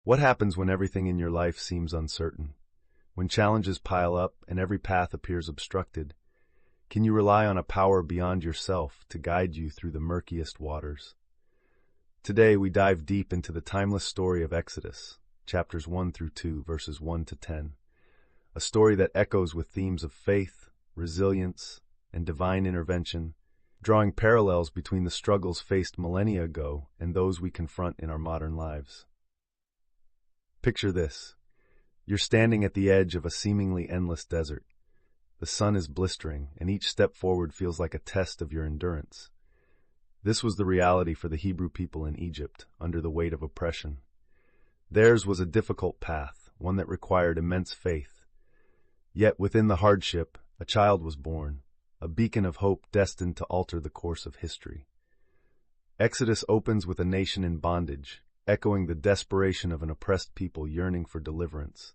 What happens when everything in your life seems uncertain? When challenges pile up and every path appears obstructed? Can you rely on a power beyond yourself to guide you through the murkiest waters? Today we dive deep into the timeless story of Exodus, chapters 1 through 2, verses 1 to 10. A story that echoes with themes of faith, resilience, and divine intervention, drawing parallels between the struggles faced millennia ago and those we confront in our modern lives. Picture this. You're standing at the edge of a seemingly endless desert. The sun is blistering, and each step forward feels like a test of your endurance. This was the reality for the Hebrew people in Egypt, under the weight of oppression. Theirs was a difficult path, one that required immense faith. Yet within the hardship, a child was born, a beacon of hope destined to alter the course of history. Exodus opens with a nation in bondage, echoing the desperation of an oppressed people yearning for deliverance.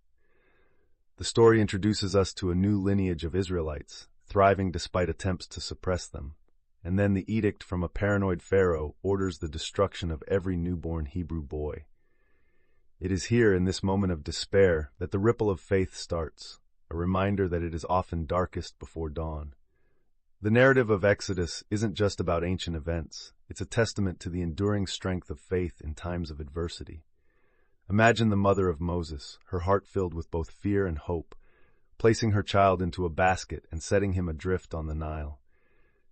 The story introduces us to a new lineage of Israelites, thriving despite attempts to suppress them. And then the edict from a paranoid Pharaoh orders the destruction of every newborn Hebrew boy. It is here, in this moment of despair, that the ripple of faith starts, a reminder that it is often darkest before dawn. The narrative of Exodus isn't just about ancient events. It's a testament to the enduring strength of faith in times of adversity. Imagine the mother of Moses, her heart filled with both fear and hope, placing her child into a basket and setting him adrift on the Nile.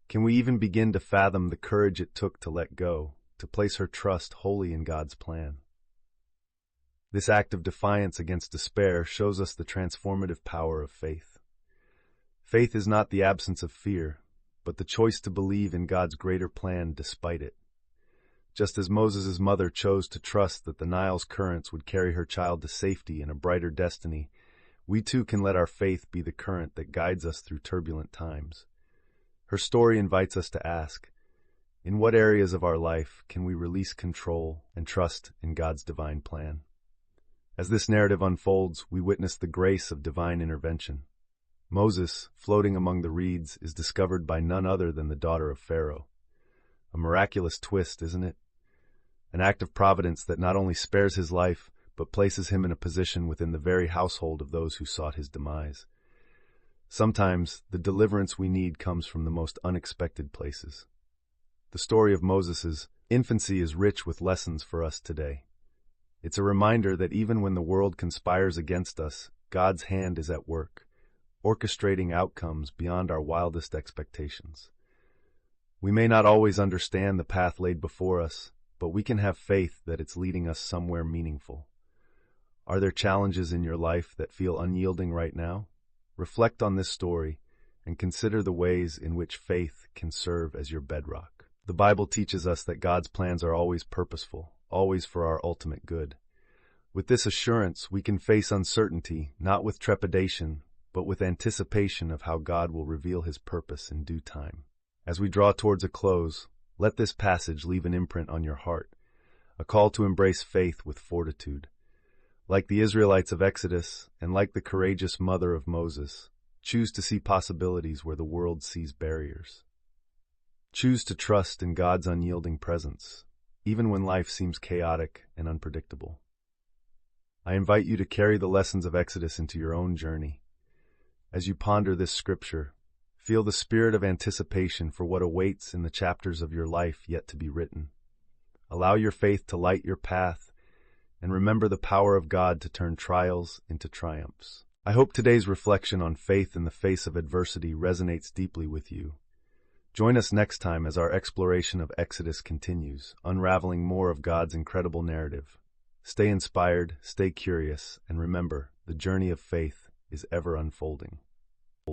Can we even begin to fathom the courage it took to let go, to place her trust wholly in God's plan? This act of defiance against despair shows us the transformative power of faith. Faith is not the absence of fear, but the choice to believe in God's greater plan despite it. Just as Moses' mother chose to trust that the Nile's currents would carry her child to safety and a brighter destiny, we too can let our faith be the current that guides us through turbulent times. Her story invites us to ask, in what areas of our life can we release control and trust in God's divine plan? As this narrative unfolds, we witness the grace of divine intervention. Moses, floating among the reeds, is discovered by none other than the daughter of Pharaoh. A miraculous twist, isn't it? An act of providence that not only spares his life, but places him in a position within the very household of those who sought his demise. Sometimes, the deliverance we need comes from the most unexpected places. The story of Moses' infancy is rich with lessons for us today. It's a reminder that even when the world conspires against us, God's hand is at work, orchestrating outcomes beyond our wildest expectations. We may not always understand the path laid before us, but we can have faith that it's leading us somewhere meaningful. Are there challenges in your life that feel unyielding right now? Reflect on this story and consider the ways in which faith can serve as your bedrock. The Bible teaches us that God's plans are always purposeful, always for our ultimate good. With this assurance, we can face uncertainty, not with trepidation, but with anticipation of how God will reveal his purpose in due time. As we draw towards a close, let this passage leave an imprint on your heart, a call to embrace faith with fortitude. Like the Israelites of Exodus, and like the courageous mother of Moses, choose to see possibilities where the world sees barriers. Choose to trust in God's unyielding presence, even when life seems chaotic and unpredictable. I invite you to carry the lessons of Exodus into your own journey. As you ponder this scripture, feel the spirit of anticipation for what awaits in the chapters of your life yet to be written. Allow your faith to light your path, and remember the power of God to turn trials into triumphs. I hope today's reflection on faith in the face of adversity resonates deeply with you. Join us next time as our exploration of Exodus continues, unraveling more of God's incredible narrative. Stay inspired, stay curious, and remember, the journey of faith is ever unfolding.